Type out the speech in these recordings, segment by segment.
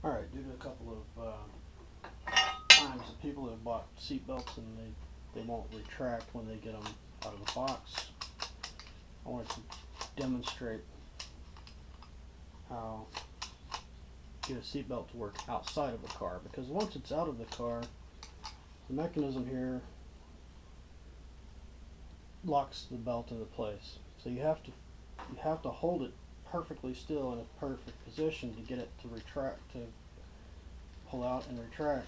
Alright, due to a couple of times that people have bought seat belts and they won't retract when they get them out of the box, I wanted to demonstrate how to get a seat belt to work outside of the car, because once it's out of the car, the mechanism here locks the belt into place. So you have to hold it perfectly still in a perfect position to get it to retract, to pull out and retract.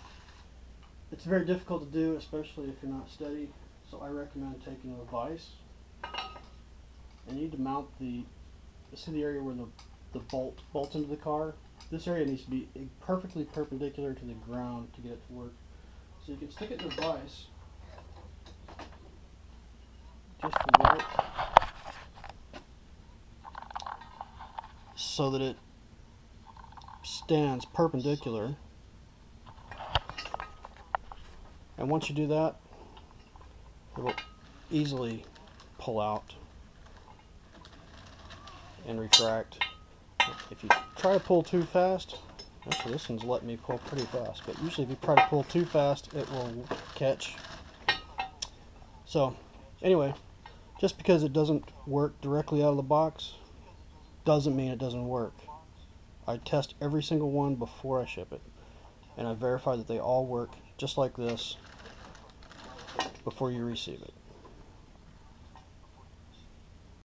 It's very difficult to do, especially if you're not steady, so I recommend taking a vise. And you need to mount see the area where the bolt bolts into the car. This area needs to be perfectly perpendicular to the ground to get it to work. So you can stick it in the vise just right so that it stands perpendicular. And once you do that, it will easily pull out and retract. If you try to pull too fast, actually this one's letting me pull pretty fast, but usually if you try to pull too fast, it will catch. So anyway, just because it doesn't work directly out of the box doesn't mean it doesn't work. I test every single one before I ship it, and I verify that they all work just like this before you receive it.